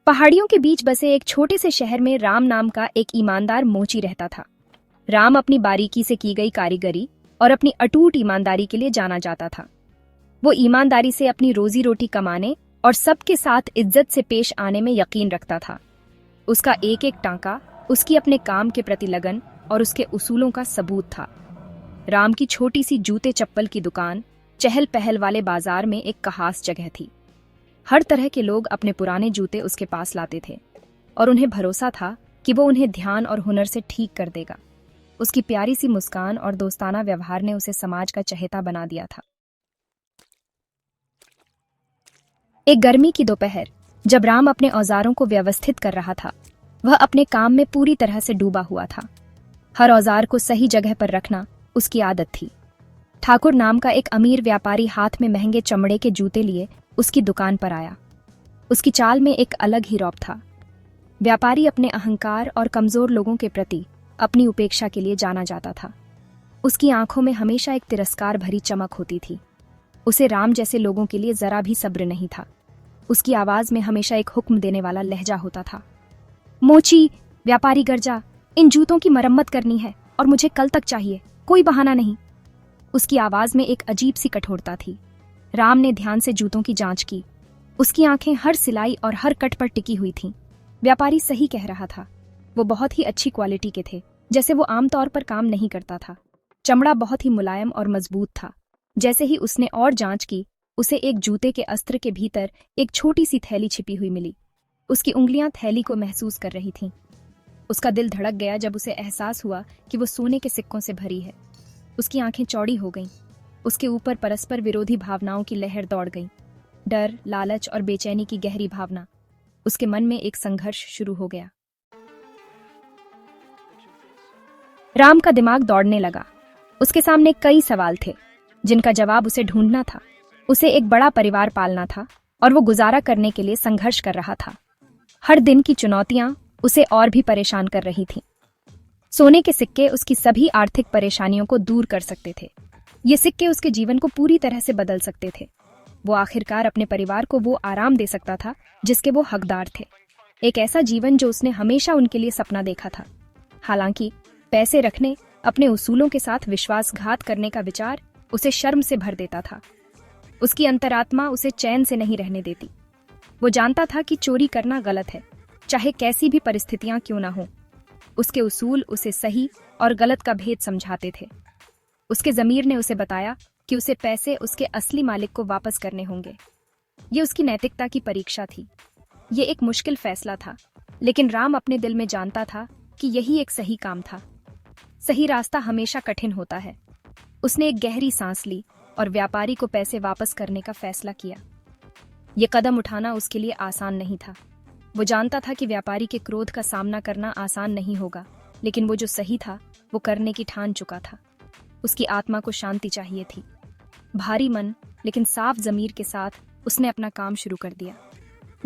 पहाड़ियों के बीच बसे एक छोटे से शहर में राम नाम का एक ईमानदार मोची रहता था। राम अपनी बारीकी से की गई कारीगरी और अपनी अटूट ईमानदारी के लिए जाना जाता था। वो ईमानदारी से अपनी रोजी रोटी कमाने और सबके साथ इज्जत से पेश आने में यकीन रखता था। उसका एक एक टांका उसकी अपने काम के प्रति लगन और उसके उसूलों का सबूत था। राम की छोटी सी जूते चप्पल की दुकान चहल पहल वाले बाजार में एक खास जगह थी। हर तरह के लोग अपने पुराने जूते उसके पास लाते थे और उन्हें भरोसा था कि वो उन्हें ध्यान और हुनर से ठीक कर देगा। उसकी प्यारी सी मुस्कान और दोस्ताना व्यवहार ने उसे समाज का चहेता बना दिया था। एक गर्मी की दोपहर, जब राम अपने औजारों को व्यवस्थित कर रहा था, वह अपने काम में पूरी तरह से डूबा हुआ था। हर औजार को सही जगह पर रखना उसकी आदत थी। ठाकुर नाम का एक अमीर व्यापारी हाथ में महंगे चमड़े के जूते लिए उसकी दुकान पर आया। उसकी चाल में एक अलग ही रौब था। व्यापारी अपने अहंकार और कमजोर लोगों के प्रति अपनी उपेक्षा के लिए जाना जाता था। उसकी आंखों में हमेशा एक तिरस्कार भरी चमक होती थी। उसे राम जैसे लोगों के लिए जरा भी सब्र नहीं था। उसकी आवाज में हमेशा एक हुक्म देने वाला लहजा होता था। मोची, व्यापारी गरजा, इन जूतों की मरम्मत करनी है और मुझे कल तक चाहिए, कोई बहाना नहीं। उसकी आवाज में एक अजीब सी कठोरता थी। राम ने ध्यान से जूतों की जांच की। उसकी आंखें हर सिलाई और हर कट पर टिकी हुई थीं। व्यापारी सही कह रहा था। वो बहुत ही अच्छी क्वालिटी के थे, जैसे वो आमतौर पर काम नहीं करता था। चमड़ा बहुत ही मुलायम और मजबूत था। जैसे ही उसने और जांच की, उसे एक जूते के अस्त्र के भीतर एक छोटी सी थैली छिपी हुई मिली। उसकी उंगलियां थैली को महसूस कर रही थीं। उसका दिल धड़क गया जब उसे एहसास हुआ कि वो सोने के सिक्कों से भरी है। उसकी आंखें चौड़ी हो गईं। उसके ऊपर परस्पर विरोधी भावनाओं की लहर दौड़ गई। डर, लालच और बेचैनी की गहरी भावना। उसके मन में एक संघर्ष शुरू हो गया। राम का दिमाग दौड़ने लगा। उसके सामने कई सवाल थे जिनका जवाब उसे ढूंढना था। उसे एक बड़ा परिवार पालना था और वो गुजारा करने के लिए संघर्ष कर रहा था। हर दिन की चुनौतियां उसे और भी परेशान कर रही थीं। सोने के सिक्के उसकी सभी आर्थिक परेशानियों को दूर कर सकते थे। ये सिक्के उसके जीवन को पूरी तरह से बदल सकते थे। वो आखिरकार अपने परिवार को वो आराम दे सकता था जिसके वो हकदार थे। एक ऐसा जीवन जो उसने हमेशा उनके लिए सपना देखा था। हालांकि पैसे रखने, अपने उसूलों के साथ विश्वासघात करने का विचार उसे शर्म से भर देता था। उसकी अंतरात्मा उसे चैन से नहीं रहने देती। वो जानता था कि चोरी करना गलत है, चाहे कैसी भी परिस्थितियां क्यों ना हो। उसके उसूल उसे सही और गलत का भेद समझाते थे। उसके ज़मीर ने उसे बताया कि उसे पैसे उसके असली मालिक को वापस करने होंगे। ये उसकी नैतिकता की परीक्षा थी। ये एक मुश्किल फैसला था, लेकिन राम अपने दिल में जानता था कि यही एक सही काम था। सही रास्ता हमेशा कठिन होता है। उसने एक गहरी सांस ली और व्यापारी को पैसे वापस करने का फैसला किया। ये कदम उठाना उसके लिए आसान नहीं था। वो जानता था कि व्यापारी के क्रोध का सामना करना आसान नहीं होगा, लेकिन वो जो सही था वो करने की ठान चुका था। उसकी आत्मा को शांति चाहिए थी। भारी मन लेकिन साफ ज़मीर के साथ उसने अपना काम शुरू कर दिया।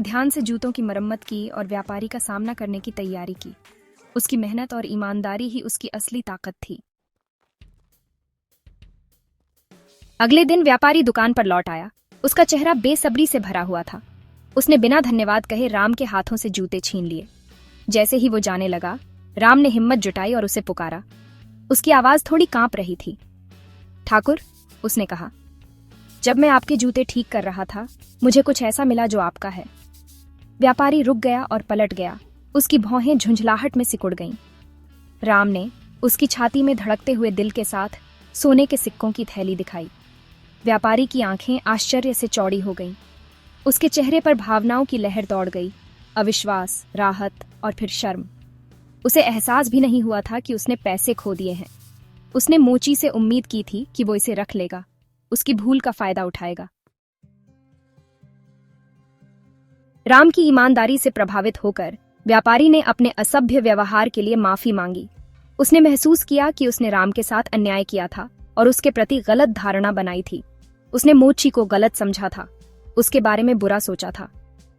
ध्यान से जूतों की मरम्मत की और व्यापारी का सामना करने की तैयारी की। उसकी मेहनत और ईमानदारी ही उसकी असली ताकत थी। अगले दिन व्यापारी दुकान पर लौट आया। उसका चेहरा बेसब्री से भरा हुआ था। उसने बिना धन्यवाद कहे राम के हाथों से जूते छीन लिए। जैसे ही वो जाने लगा, राम ने हिम्मत जुटाई और उसे पुकारा। उसकी आवाज थोड़ी कांप रही थी। ठाकुर, उसने कहा, जब मैं आपके जूते ठीक कर रहा था, मुझे कुछ ऐसा मिला जो आपका है। व्यापारी रुक गया और पलट गया। उसकी भौहें झुंझलाहट में सिकुड़ गईं। राम ने उसकी छाती में धड़कते हुए दिल के साथ सोने के सिक्कों की थैली दिखाई। व्यापारी की आंखें आश्चर्य से चौड़ी हो गईं। उसके चेहरे पर भावनाओं की लहर दौड़ गई। अविश्वास, राहत और फिर शर्म। उसे एहसास भी नहीं हुआ था कि उसने पैसे खो दिए हैं। उसने मोची से उम्मीद की थी कि वो इसे रख लेगा, उसकी भूल का फायदा उठाएगा। राम की ईमानदारी से प्रभावित होकर व्यापारी ने अपने असभ्य व्यवहार के लिए माफी मांगी। उसने महसूस किया कि उसने राम के साथ अन्याय किया था और उसके प्रति गलत धारणा बनाई थी। उसने मोची को गलत समझा था, उसके बारे में बुरा सोचा था।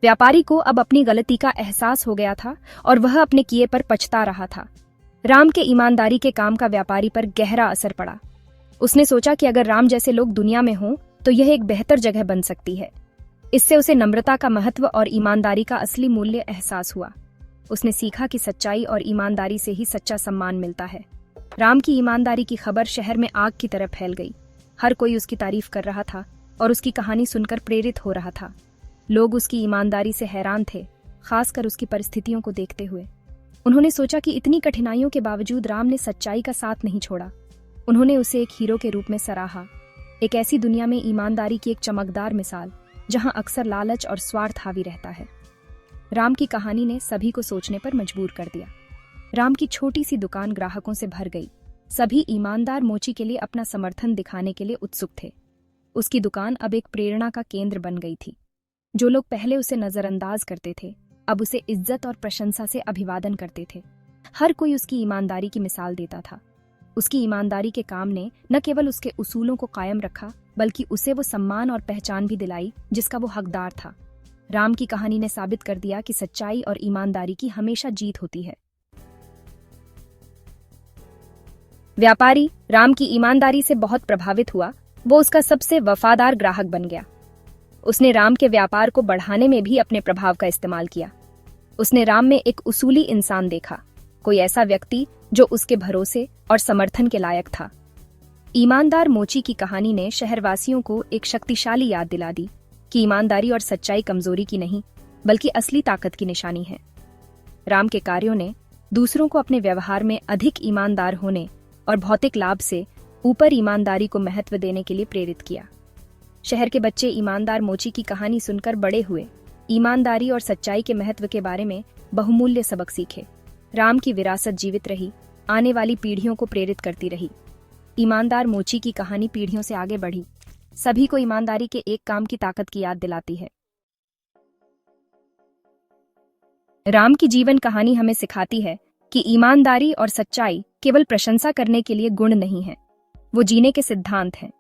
व्यापारी को अब अपनी गलती का एहसास हो गया था और वह अपने किए पर पछता रहा था। राम के ईमानदारी के काम का व्यापारी पर गहरा असर पड़ा। उसने सोचा कि अगर राम जैसे लोग दुनिया में हों तो यह एक बेहतर जगह बन सकती है। इससे उसे नम्रता का महत्व और ईमानदारी का असली मूल्य एहसास हुआ। उसने सीखा कि सच्चाई और ईमानदारी से ही सच्चा सम्मान मिलता है। राम की ईमानदारी की खबर शहर में आग की तरह फैल गई। हर कोई उसकी तारीफ कर रहा था और उसकी कहानी सुनकर प्रेरित हो रहा था। लोग उसकी ईमानदारी से हैरान थे, खासकर उसकी परिस्थितियों को देखते हुए। उन्होंने सोचा कि इतनी कठिनाइयों के बावजूद राम ने सच्चाई का साथ नहीं छोड़ा। उन्होंने उसे एक हीरो के रूप में सराहा, एक ऐसी दुनिया में ईमानदारी की एक चमकदार मिसाल जहां अक्सर लालच और स्वार्थ हावी रहता है। राम की कहानी ने सभी को सोचने पर मजबूर कर दिया। राम की छोटी सी दुकान ग्राहकों से भर गई। सभी ईमानदार मोची के लिए अपना समर्थन दिखाने के लिए उत्सुक थे। उसकी दुकान अब एक प्रेरणा का केंद्र बन गई थी। जो लोग पहले उसे नजरअंदाज करते थे, अब उसे इज्जत और प्रशंसा से अभिवादन करते थे। हर कोई उसकी ईमानदारी की मिसाल देता था। उसकी ईमानदारी के काम ने न केवल उसके उसूलों को कायम रखा, बल्कि उसे वो सम्मान और पहचान भी दिलाई जिसका वो हकदार था। राम की कहानी ने साबित कर दिया कि सच्चाई और ईमानदारी की हमेशा जीत होती है। व्यापारी राम की ईमानदारी से बहुत प्रभावित हुआ। वो उसका सबसे वफादार ग्राहक बन गया। उसने राम के व्यापार को बढ़ाने में भी अपने प्रभाव का इस्तेमाल किया। उसने राम में एक उसूली इंसान देखा, कोई ऐसा व्यक्ति जो उसके भरोसे और समर्थन के लायक था। ईमानदार मोची की कहानी ने शहरवासियों को एक शक्तिशाली याद दिला दी कि ईमानदारी और सच्चाई कमजोरी की नहीं, बल्कि असली ताकत की निशानी है। राम के कार्यों ने दूसरों को अपने व्यवहार में अधिक ईमानदार होने और भौतिक लाभ से ऊपर ईमानदारी को महत्व देने के लिए प्रेरित किया। शहर के बच्चे ईमानदार मोची की कहानी सुनकर बड़े हुए, ईमानदारी और सच्चाई के महत्व के बारे में बहुमूल्य सबक सीखे। राम की विरासत जीवित रही, आने वाली पीढ़ियों को प्रेरित करती रही। ईमानदार मोची की कहानी पीढ़ियों से आगे बढ़ी, सभी को ईमानदारी के एक काम की ताकत की याद दिलाती है। राम की जीवन कहानी हमें सिखाती है कि ईमानदारी और सच्चाई केवल प्रशंसा करने के लिए गुण नहीं है, वो जीने के सिद्धांत हैं।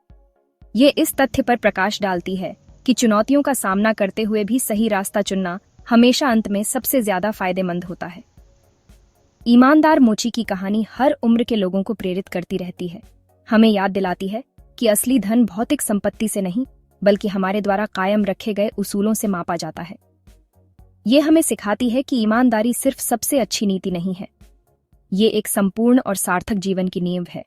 ये इस तथ्य पर प्रकाश डालती है कि चुनौतियों का सामना करते हुए भी सही रास्ता चुनना हमेशा अंत में सबसे ज्यादा फायदेमंद होता है। ईमानदार मोची की कहानी हर उम्र के लोगों को प्रेरित करती रहती है, हमें याद दिलाती है कि असली धन भौतिक संपत्ति से नहीं, बल्कि हमारे द्वारा कायम रखे गए उसूलों से मापा जाता है। ये हमें सिखाती है कि ईमानदारी सिर्फ सबसे अच्छी नीति नहीं है, ये एक संपूर्ण और सार्थक जीवन की नींव है।